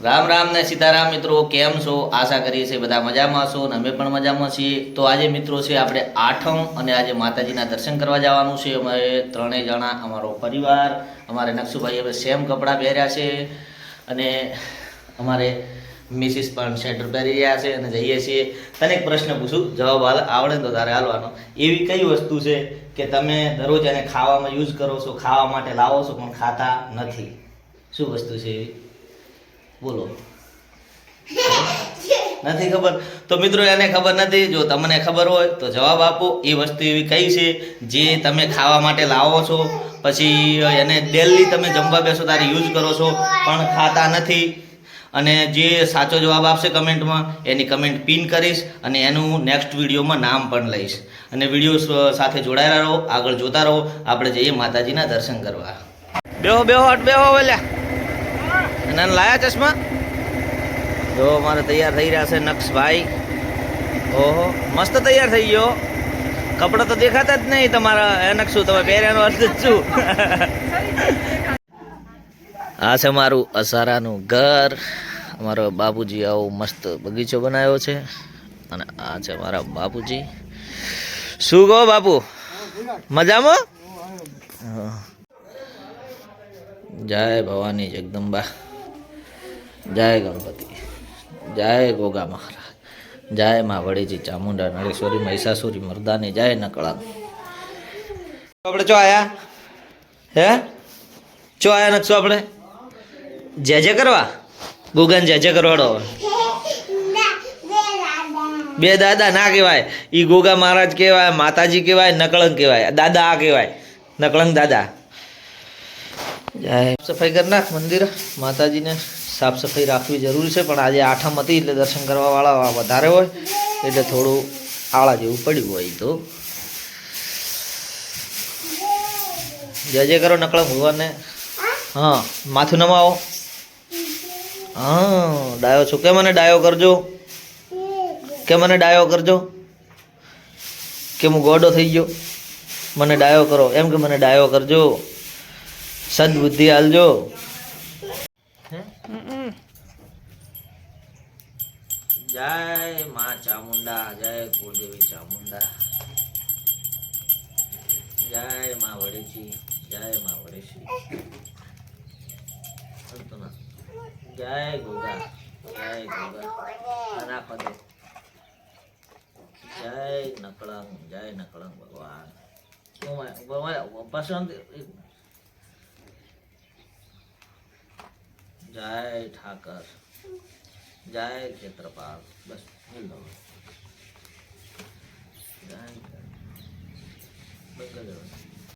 રામ રામ ને સીતારામ મિત્રો, કેમ છો? આશા કરીએ છીએ બધા મજામાં છો ને અમે પણ મજામાં છીએ. તો આજે મિત્રો છે આપણે આઠમ અને આજે માતાજીના દર્શન કરવા જવાનું છે. અમે ત્રણેય જણા, અમારો પરિવાર, અમારે નકશુભાઈ હવે સેમ કપડાં પહેર્યા છે અને અમારે મિસિસ પણ સ્વેટર પહેરી રહ્યા છે અને જઈએ છીએ. તને એક પ્રશ્ન પૂછું, જવાબ આવડે તો તારે હાલવાનો. એવી કઈ વસ્તુ છે કે તમે દરરોજ એને ખાવામાં યુઝ કરો છો, ખાવા માટે લાવો છો પણ ખાતા નથી? શું વસ્તુ છે એવી? બોલો. નથી ખબર? તો મિત્રો એને ખબર નથી. જો તમને ખબર હોય તો જવાબ આપો. એ વસ્તુ એવી કઈ છે જે તમે ખાવા માટે લાવો છો, પછી એને ડેલી તમે જમવા બેસો ત્યારે યુઝ કરો છો પણ ખાતા નથી? અને જે સાચો જવાબ આપશે કમેન્ટમાં એની કમેન્ટ પિન કરીશ અને એનું નેક્સ્ટ વિડીયોમાં નામ પણ લઈશ. અને વિડીયો સાથે જોડાયેલા રહો, આગળ જોતા રહો. આપણે જઈએ માતાજીના દર્શન કરવા. બેહો બેહો હટ બેહો બોલ્યા. અને લાયા ચશ્મા. જો મારે તૈયાર થઈ રહ્યા છે નક્ષભાઈ. ઓહો, મસ્ત તૈયાર થઈ ગયો. કપડાં તો દેખાતા જ નહીં તમારા. એ નક્ષું તમે પહેર્યાનો અર્થ જ શું? આ છે મારું અસારાનું ઘર. અમારો બાપુજી આવો મસ્ત બગીચો બનાવ્યો છે અને આ છે મારા બાપુજી. શું કહો બાપુ, મજામાં? જય ભવાની જગદંબા, જય ગણપતિ, જય ગોગા મહારાજ, જય મા વડીજી ચામુંડા નળેશ્વરી મહિષાસુરી મર્દાની, જય નકળા. આપણે ચો આયા? હે ચો આયા નકશો? આપણે જે કરવા ગોગાને જે કરવાડો. બે દાદા ના કહેવાય, ઈ ગોગા મહારાજ કહેવાય, માતાજી કહેવાય, નકળંગ કહેવાય. દાદા આ કહેવાય, નકળંગ દાદા. જય. સફાઈ કરી નાખ મંદિર. માતાજીને સાફ સફાઈ રાખવી જરૂરી છે, પણ આજે આઠમ હતી એટલે દર્શન કરવા વાળા વધારે હોય એટલે થોડું આળા જેવું પડ્યું હોય. તો જય કરો નકળંગ ભગવાનને. હા, માથું નમાવો. હા, ડાયો છો કે મને ડાયો કરજો, કે મને ડાયો કરજો, કે હું ગોડો થઈ ગયો. મને ડાયો કરો એમ કે મને ડાયો કરજો, સદબુદ્ધિ હાલજો. જય મા ચામુંડા, જય કુળદેવી ચામુંડા, જય મા વડેજી, જય મા વડેશી, જય ગોગા, જય ગોગા. નાખો દો. જય નકળંગ, જય નકળંગ ભગવાન. પસંદ. જય ઠાકર, જય ખેત્રપાલ. બસ જય